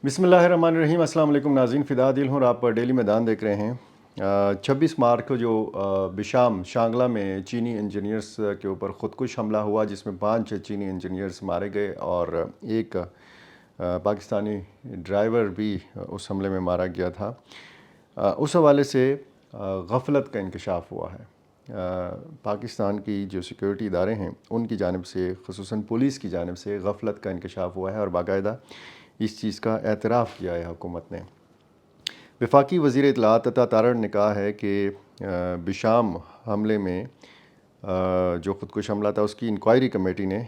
بسم اللہ الرحمن الرحیم۔ السلام علیکم ناظرین، فدا دل ہوں، آپ ڈیلی میدان دیکھ رہے ہیں۔ 26 مارچ کو جو بشام شانگلہ میں چینی انجینئرز کے اوپر خودکش حملہ ہوا، جس میں 5 چینی انجینئرز مارے گئے اور ایک پاکستانی ڈرائیور بھی اس حملے میں مارا گیا تھا۔ اس حوالے سے غفلت کا انکشاف ہوا ہے۔ پاکستان کی جو سیکیورٹی ادارے ہیں ان کی جانب سے، خصوصاً پولیس کی جانب سے غفلت کا انکشاف ہوا ہے اور باقاعدہ اس چیز کا اعتراف کیا ہے حکومت نے۔ وفاقی وزیر اطلاعات عطا تارڑ نے کہا ہے کہ بشام حملے میں جو خودکش حملہ تھا اس کی انکوائری کمیٹی نے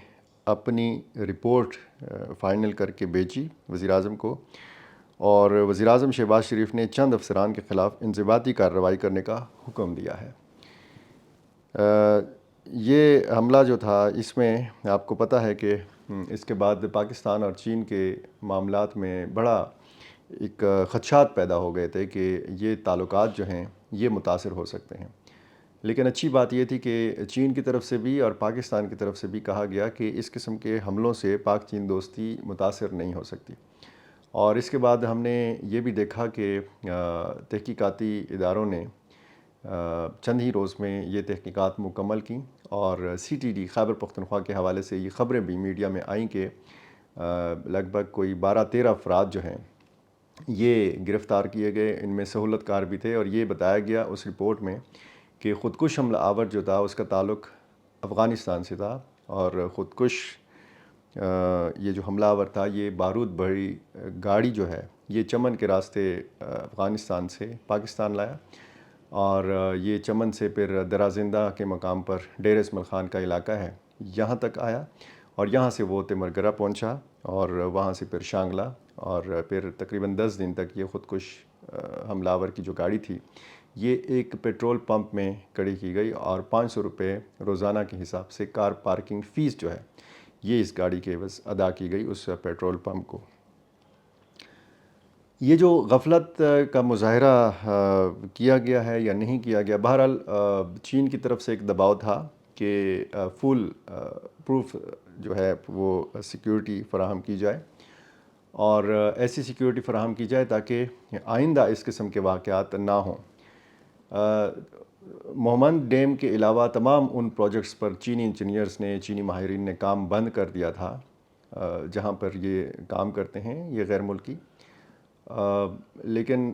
اپنی رپورٹ فائنل کر کے بھیجی وزیر اعظم کو، اور وزیر اعظم شہباز شریف نے چند افسران کے خلاف انضباطی کارروائی کرنے کا حکم دیا ہے۔ یہ حملہ جو تھا، اس میں آپ کو پتہ ہے کہ اس کے بعد پاکستان اور چین کے معاملات میں بڑا ایک خدشات پیدا ہو گئے تھے کہ یہ تعلقات جو ہیں یہ متاثر ہو سکتے ہیں۔ لیکن اچھی بات یہ تھی کہ چین کی طرف سے بھی اور پاکستان کی طرف سے بھی کہا گیا کہ اس قسم کے حملوں سے پاک چین دوستی متاثر نہیں ہو سکتی۔ اور اس کے بعد ہم نے یہ بھی دیکھا کہ تحقیقاتی اداروں نے چند ہی روز میں یہ تحقیقات مکمل کیں، اور سی ٹی ڈی خیبر پختونخوا کے حوالے سے یہ خبریں بھی میڈیا میں آئیں کہ لگ بھگ کوئی 12-13 افراد جو ہیں یہ گرفتار کیے گئے، ان میں سہولت کار بھی تھے، اور یہ بتایا گیا اس رپورٹ میں کہ خودکش حملہ آور جو تھا اس کا تعلق افغانستان سے تھا، اور خودکش یہ جو حملہ آور تھا یہ بارود بھری گاڑی جو ہے یہ چمن کے راستے افغانستان سے پاکستان لایا، اور یہ چمن سے پھر درازندہ کے مقام پر ڈیر اسماعیل خان کا علاقہ ہے یہاں تک آیا، اور یہاں سے وہ تیمرگرہ پہنچا، اور وہاں سے پھر شانگلہ، اور پھر تقریباً 10 دن تک یہ خودکش حملہ آور کی جو گاڑی تھی یہ ایک پیٹرول پمپ میں کھڑی کی گئی، اور 500 روپے روزانہ کے حساب سے کار پارکنگ فیس جو ہے یہ اس گاڑی کے عوض ادا کی گئی اس پیٹرول پمپ کو۔ یہ جو غفلت کا مظاہرہ کیا گیا ہے یا نہیں کیا گیا، بہرحال چین کی طرف سے ایک دباؤ تھا کہ فل پروف جو ہے وہ سیکیورٹی فراہم کی جائے، اور ایسی سیکیورٹی فراہم کی جائے تاکہ آئندہ اس قسم کے واقعات نہ ہوں۔ مومند ڈیم کے علاوہ تمام ان پروجیکٹس پر چینی انجینئرز نے، چینی ماہرین نے کام بند کر دیا تھا جہاں پر یہ کام کرتے ہیں یہ غیر ملکی، لیکن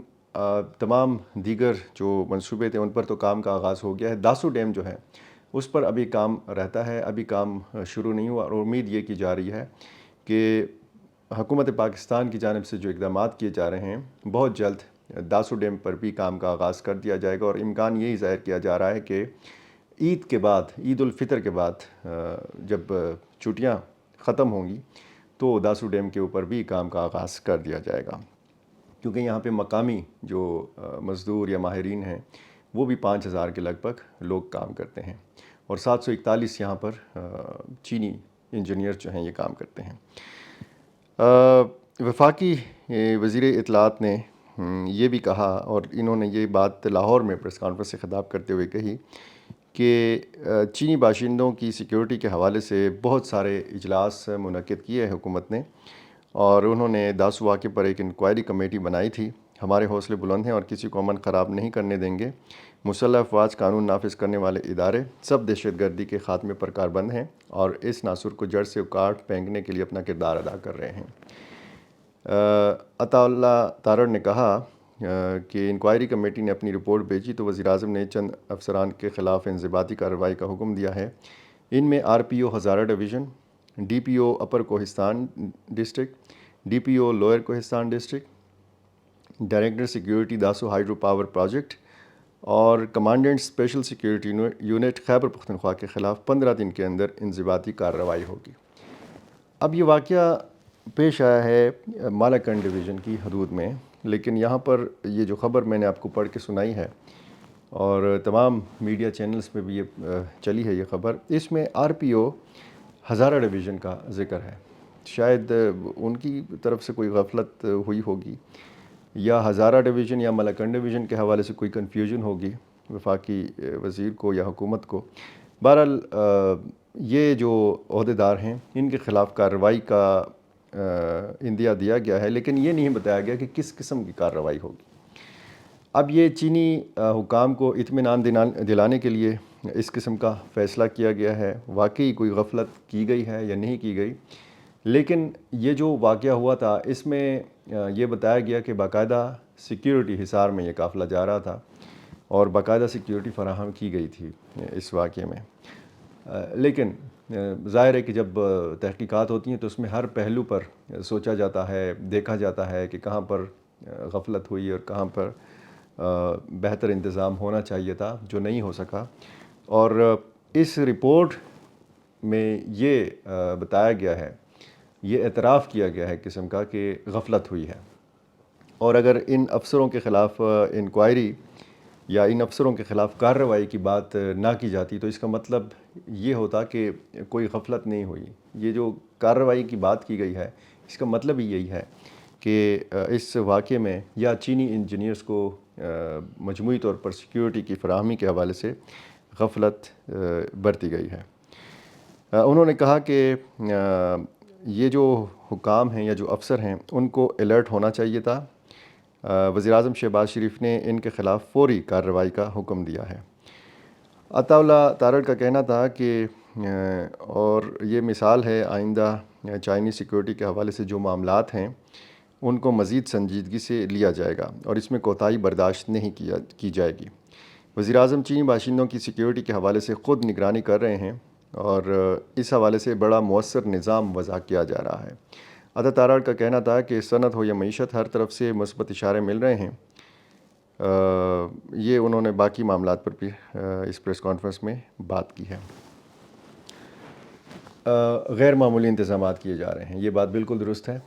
تمام دیگر جو منصوبے تھے ان پر تو کام کا آغاز ہو گیا ہے۔ داسو ڈیم جو ہے اس پر ابھی کام رہتا ہے، ابھی کام شروع نہیں ہوا، اور امید یہ کی جا رہی ہے کہ حکومت پاکستان کی جانب سے جو اقدامات کیے جا رہے ہیں بہت جلد داسو ڈیم پر بھی کام کا آغاز کر دیا جائے گا، اور امکان یہی ظاہر کیا جا رہا ہے کہ عید کے بعد، عید الفطر کے بعد جب چھٹیاں ختم ہوں گی تو داسو ڈیم کے اوپر بھی کام کا آغاز کر دیا جائے گا، کیونکہ یہاں پہ مقامی جو مزدور یا ماہرین ہیں وہ بھی 5000 کے لگ بھگ لوگ کام کرتے ہیں، اور 741 یہاں پر چینی انجینئر جو ہیں یہ کام کرتے ہیں۔ وفاقی وزیر اطلاعات نے یہ بھی کہا، اور انہوں نے یہ بات لاہور میں پریس کانفرنس سے خطاب کرتے ہوئے کہی کہ چینی باشندوں کی سیکیورٹی کے حوالے سے بہت سارے اجلاس منعقد کیے ہیں حکومت نے، اور انہوں نے داسو واقعے پر ایک انکوائری کمیٹی بنائی تھی۔ ہمارے حوصلے بلند ہیں اور کسی کو امن خراب نہیں کرنے دیں گے۔ مسلح افواج، قانون نافذ کرنے والے ادارے سب دہشت گردی کے خاتمے پر کاربند ہیں اور اس ناسور کو جڑ سے اکاڑ پھینکنے کے لیے اپنا کردار ادا کر رہے ہیں۔ عطا اللہ تارڑ نے کہا کہ انکوائری کمیٹی نے اپنی رپورٹ بھیجی تو وزیر اعظم نے چند افسران کے خلاف انضباطی کارروائی کا حکم دیا ہے۔ ان میں R P O Hazara division, D P O upper Kohistan district, D P O lower Kohistan district, director security Dasu hydro power project اور commandant special security unit Khyber Pakhtunkhwa کے خلاف 15 دن کے اندر انضباطی کارروائی ہوگی۔ اب یہ واقعہ پیش آیا ہے مالاکنڈ ڈویژن کی حدود میں، لیکن یہاں پر یہ جو خبر میں نے آپ کو پڑھ کے سنائی ہے اور تمام میڈیا چینلز پہ بھی یہ چلی ہے یہ خبر، اس میں R P O Hazara division کا ذکر ہے۔ شاید ان کی طرف سے کوئی غفلت ہوئی ہوگی، یا ہزارہ ڈویژن یا مالاکنڈ ڈویژن کے حوالے سے کوئی کنفیوژن ہوگی وفاقی وزیر کو یا حکومت کو۔ بہرحال یہ جو عہدیدار ہیں ان کے خلاف کارروائی کا اندیا دیا گیا ہے، لیکن یہ نہیں بتایا گیا کہ کس قسم کی کارروائی ہوگی۔ اب یہ چینی حکام کو اطمینان دلانے کے لیے اس قسم کا فیصلہ کیا گیا ہے۔ واقعی کوئی غفلت کی گئی ہے یا نہیں کی گئی، لیکن یہ جو واقعہ ہوا تھا اس میں یہ بتایا گیا کہ باقاعدہ سیکیورٹی حصار میں یہ قافلہ جا رہا تھا اور باقاعدہ سیکیورٹی فراہم کی گئی تھی اس واقعے میں۔ لیکن ظاہر ہے کہ جب تحقیقات ہوتی ہیں تو اس میں ہر پہلو پر سوچا جاتا ہے، دیکھا جاتا ہے کہ کہاں پر غفلت ہوئی اور کہاں پر بہتر انتظام ہونا چاہیے تھا جو نہیں ہو سکا۔ اور اس رپورٹ میں یہ بتایا گیا ہے، یہ اعتراف کیا گیا ہے قسم کا کہ غفلت ہوئی ہے، اور اگر ان افسروں کے خلاف انکوائری یا ان افسروں کے خلاف کارروائی کی بات نہ کی جاتی تو اس کا مطلب یہ ہوتا کہ کوئی غفلت نہیں ہوئی۔ یہ جو کارروائی کی بات کی گئی ہے اس کا مطلب ہی یہی ہے کہ اس واقعے میں یا چینی انجینئرز کو مجموعی طور پر سیکیورٹی کی فراہمی کے حوالے سے غفلت برتی گئی ہے۔ انہوں نے کہا کہ یہ جو حکام ہیں یا جو افسر ہیں ان کو الرٹ ہونا چاہیے تھا۔ وزیر اعظم شہباز شریف نے ان کے خلاف فوری کارروائی کا حکم دیا ہے۔ عطا اللہ تارڑ کا کہنا تھا کہ اور یہ مثال ہے آئندہ چائنی سیکیورٹی کے حوالے سے جو معاملات ہیں ان کو مزید سنجیدگی سے لیا جائے گا اور اس میں کوتاہی برداشت نہیں کی جائے گی۔ وزیر اعظم چینی باشندوں کی سیکیورٹی کے حوالے سے خود نگرانی کر رہے ہیں اور اس حوالے سے بڑا مؤثر نظام وضع کیا جا رہا ہے۔ عطا تارڑ کا کہنا تھا کہ صنعت ہو یا معیشت، ہر طرف سے مثبت اشارے مل رہے ہیں۔ یہ انہوں نے باقی معاملات پر بھی اس پریس کانفرنس میں بات کی ہے۔ غیر معمولی انتظامات کیے جا رہے ہیں، یہ بات بالکل درست ہے۔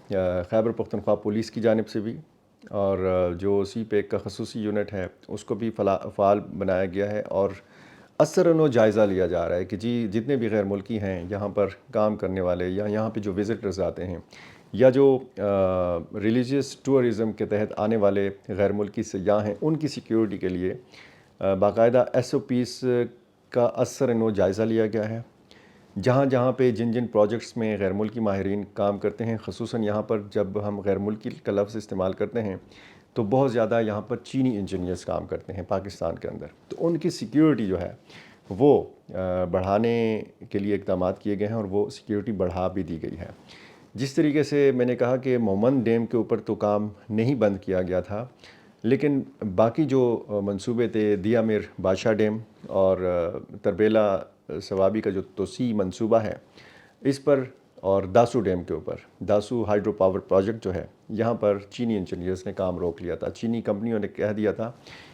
خیبر پختونخوا پولیس کی جانب سے بھی اور جو سی پیک کا خصوصی یونٹ ہے اس کو بھی فعال بنایا گیا ہے، اور اثر و جائزہ لیا جا رہا ہے کہ جی جتنے بھی غیر ملکی ہیں یہاں پر کام کرنے والے یا یہاں پہ جو وزٹرز آتے ہیں یا جو ریلیجیس ٹورزم کے تحت آنے والے غیر ملکی سیاح ہیں ان کی سیکیورٹی کے لیے باقاعدہ ایس او پیز کا اثر و جائزہ لیا گیا ہے۔ جہاں جہاں پہ جن پروجیکٹس میں غیر ملکی ماہرین کام کرتے ہیں، خصوصاً یہاں پر جب ہم غیر ملکی کا لفظ استعمال کرتے ہیں تو بہت زیادہ یہاں پر چینی انجینئرز کام کرتے ہیں پاکستان کے اندر، تو ان کی سیکیورٹی جو ہے وہ بڑھانے کے لیے اقدامات کیے گئے ہیں اور وہ سیکیورٹی بڑھا بھی دی گئی ہے۔ جس طریقے سے میں نے کہا کہ مومند ڈیم کے اوپر تو کام نہیں بند کیا گیا تھا، لیکن باقی جو منصوبے تھے دیا میر بادشاہ ڈیم اور تربیلا ثوابی کا جو توسیع منصوبہ ہے اس پر، اور داسو ڈیم کے اوپر داسو ہائیڈرو پاور پروجیکٹ جو ہے یہاں پر چینی انجینئرز نے کام روک لیا تھا۔ چینی کمپنیوں نے کہہ دیا تھا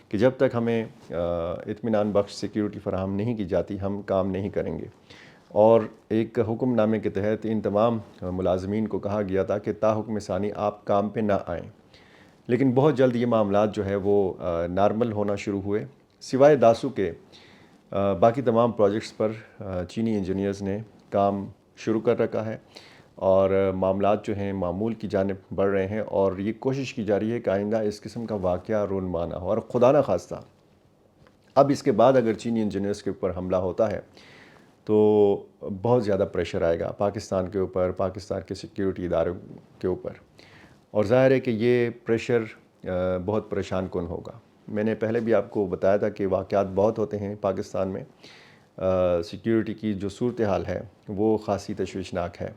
کہ جب تک ہمیں اطمینان بخش سیکیورٹی فراہم نہیں کی جاتی ہم کام نہیں کریں گے، اور ایک حکم نامے کے تحت ان تمام ملازمین کو کہا گیا تھا کہ تا حکم ثانی آپ کام پہ نہ آئیں، لیکن بہت جلد یہ معاملات جو ہے وہ نارمل ہونا شروع ہوئے۔ سوائے داسو کے باقی تمام پروجیکٹس پر چینی انجینئرز نے کام شروع کر رکھا ہے اور معاملات جو ہیں معمول کی جانب بڑھ رہے ہیں، اور یہ کوشش کی جا رہی ہے کہ آئندہ اس قسم کا واقعہ رونما نہ ہو، اور خدا نہ خواستہ اب اس کے بعد اگر چینی انجینئرز کے اوپر حملہ ہوتا ہے تو بہت زیادہ پریشر آئے گا پاکستان کے اوپر، پاکستان کے سیکیورٹی اداروں کے اوپر، اور ظاہر ہے کہ یہ پریشر بہت پریشان کن ہوگا۔ میں نے پہلے بھی آپ کو بتایا تھا کہ واقعات بہت ہوتے ہیں پاکستان میں، سیکیورٹی کی جو صورتحال ہے وہ خاصی تشویشناک ہے۔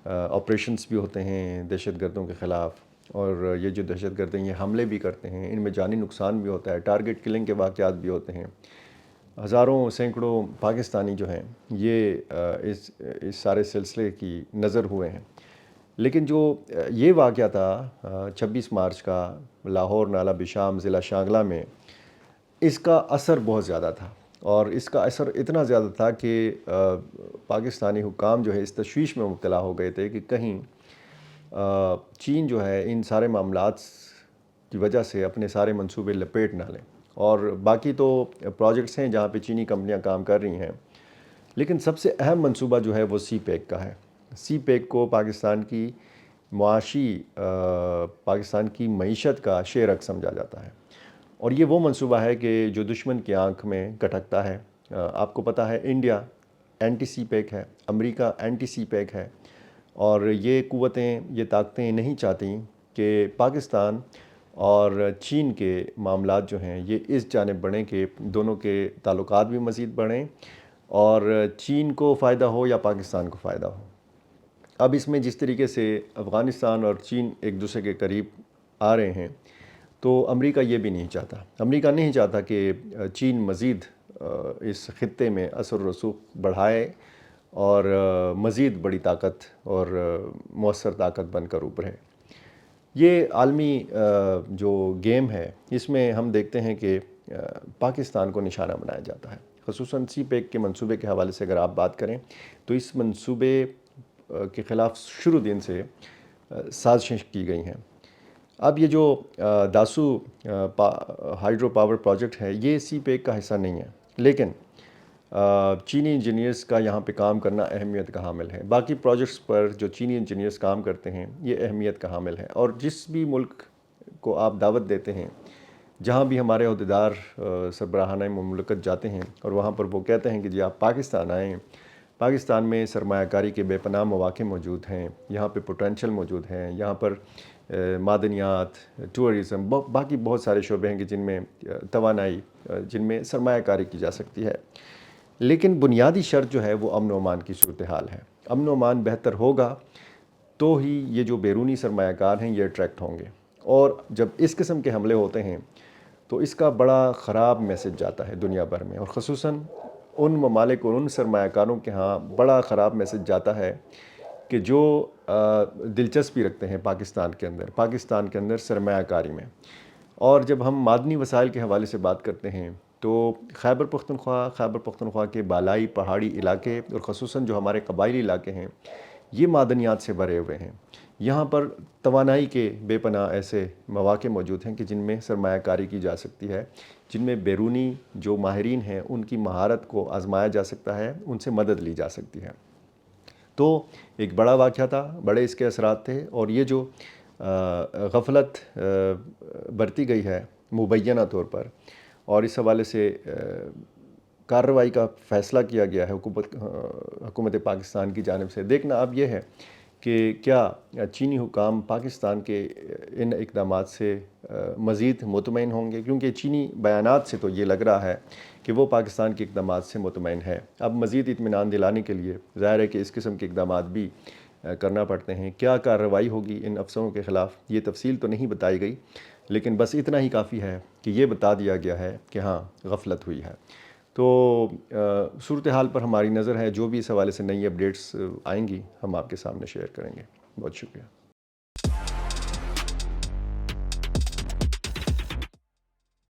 آپریشنز بھی ہوتے ہیں دہشت گردوں کے خلاف، اور یہ جو دہشت گرد ہیں یہ حملے بھی کرتے ہیں، ان میں جانی نقصان بھی ہوتا ہے، ٹارگٹ کلنگ کے واقعات بھی ہوتے ہیں۔ ہزاروں سینکڑوں پاکستانی جو ہیں یہ اس سارے سلسلے کی نظر ہوئے ہیں، لیکن جو یہ واقعہ تھا 26 مارچ کا لاہور نالا بشام ضلع شانگلہ میں، اس کا اثر بہت زیادہ تھا، اور اس کا اثر اتنا زیادہ تھا کہ پاکستانی حکام جو ہے اس تشویش میں مبتلا ہو گئے تھے کہ کہیں چین جو ہے ان سارے معاملات کی وجہ سے اپنے سارے منصوبے لپیٹ نہ لیں، اور باقی تو پروجیکٹس ہیں جہاں پہ چینی کمپنیاں کام کر رہی ہیں، لیکن سب سے اہم منصوبہ جو ہے وہ سی پیک کا ہے۔ سی پیک کو پاکستان کی پاکستان کی معیشت کا شیرک سمجھا جاتا ہے، اور یہ وہ منصوبہ ہے کہ جو دشمن کی آنکھ میں کٹکتا ہے۔ آپ کو پتہ ہے انڈیا اینٹی سی پیک ہے، امریکہ اینٹی سی پیک ہے، اور یہ قوتیں، یہ طاقتیں نہیں چاہتیں کہ پاکستان اور چین کے معاملات جو ہیں یہ اس جانب بڑھیں کہ دونوں کے تعلقات بھی مزید بڑھیں اور چین کو فائدہ ہو یا پاکستان کو فائدہ ہو۔ اب اس میں جس طریقے سے افغانستان اور چین ایک دوسرے کے قریب آ رہے ہیں تو امریکہ یہ بھی نہیں چاہتا۔ امریکہ نہیں چاہتا کہ چین مزید اس خطے میں اثر و رسوخ بڑھائے اور مزید بڑی طاقت اور مؤثر طاقت بن کر ابھرے۔ یہ عالمی جو گیم ہے اس میں ہم دیکھتے ہیں کہ پاکستان کو نشانہ بنایا جاتا ہے، خصوصاً سی پیک کے منصوبے کے حوالے سے اگر آپ بات کریں تو اس منصوبے کے خلاف شروع دن سے سازشیں کی گئی ہیں۔ اب یہ جو داسو ہائیڈرو پاور پروجیکٹ ہے یہ سی پیک کا حصہ نہیں ہے، لیکن چینی انجینئرز کا یہاں پہ کام کرنا اہمیت کا حامل ہے۔ باقی پروجیکٹس پر جو چینی انجینئرز کام کرتے ہیں یہ اہمیت کا حامل ہے، اور جس بھی ملک کو آپ دعوت دیتے ہیں، جہاں بھی ہمارے عہدیدار سربراہانہ مملکت جاتے ہیں اور وہاں پر وہ کہتے ہیں کہ جی آپ پاکستان آئیں، پاکستان میں سرمایہ کاری کے بے پناہ مواقع موجود ہیں، یہاں پہ پوٹینشل موجود ہیں، یہاں پر معدنیات، ٹورزم، باقی بہت سارے شعبے ہیں کہ جن میں توانائی، جن میں سرمایہ کاری کی جا سکتی ہے۔ لیکن بنیادی شرط جو ہے وہ امن و امان کی صورتحال ہے۔ امن و امان بہتر ہوگا تو ہی یہ جو بیرونی سرمایہ کار ہیں یہ اٹریکٹ ہوں گے، اور جب اس قسم کے حملے ہوتے ہیں تو اس کا بڑا خراب میسج جاتا ہے دنیا بھر میں، اور خصوصاً ان ممالک اور ان سرمایہ کاروں کے ہاں بڑا خراب میسج جاتا ہے کہ جو دلچسپی رکھتے ہیں پاکستان کے اندر سرمایہ کاری میں۔ اور جب ہم معدنی وسائل کے حوالے سے بات کرتے ہیں تو خیبر پختونخوا کے بالائی پہاڑی علاقے اور خصوصاً جو ہمارے قبائلی علاقے ہیں یہ معدنیات سے بھرے ہوئے ہیں۔ یہاں پر توانائی کے بے پناہ ایسے مواقع موجود ہیں کہ جن میں سرمایہ کاری کی جا سکتی ہے، جن میں بیرونی جو ماہرین ہیں ان کی مہارت کو آزمایا جا سکتا ہے، ان سے مدد لی جا سکتی ہے۔ تو ایک بڑا واقعہ تھا، بڑے اس کے اثرات تھے، اور یہ جو غفلت برتی گئی ہے مبینہ طور پر، اور اس حوالے سے کارروائی کا فیصلہ کیا گیا ہے حکومت پاکستان کی جانب سے، دیکھنا اب یہ ہے کہ کیا چینی حکام پاکستان کے ان اقدامات سے مزید مطمئن ہوں گے، کیونکہ چینی بیانات سے تو یہ لگ رہا ہے کہ وہ پاکستان کے اقدامات سے مطمئن ہے۔ اب مزید اطمینان دلانے کے لیے ظاہر ہے کہ اس قسم کے اقدامات بھی کرنا پڑتے ہیں۔ کیا کارروائی ہوگی ان افسروں کے خلاف یہ تفصیل تو نہیں بتائی گئی، لیکن بس اتنا ہی کافی ہے کہ یہ بتا دیا گیا ہے کہ ہاں غفلت ہوئی ہے۔ تو صورتحال پر ہماری نظر ہے، جو بھی اس حوالے سے نئی اپڈیٹس آئیں گی ہم آپ کے سامنے شیئر کریں گے۔ بہت شکریہ۔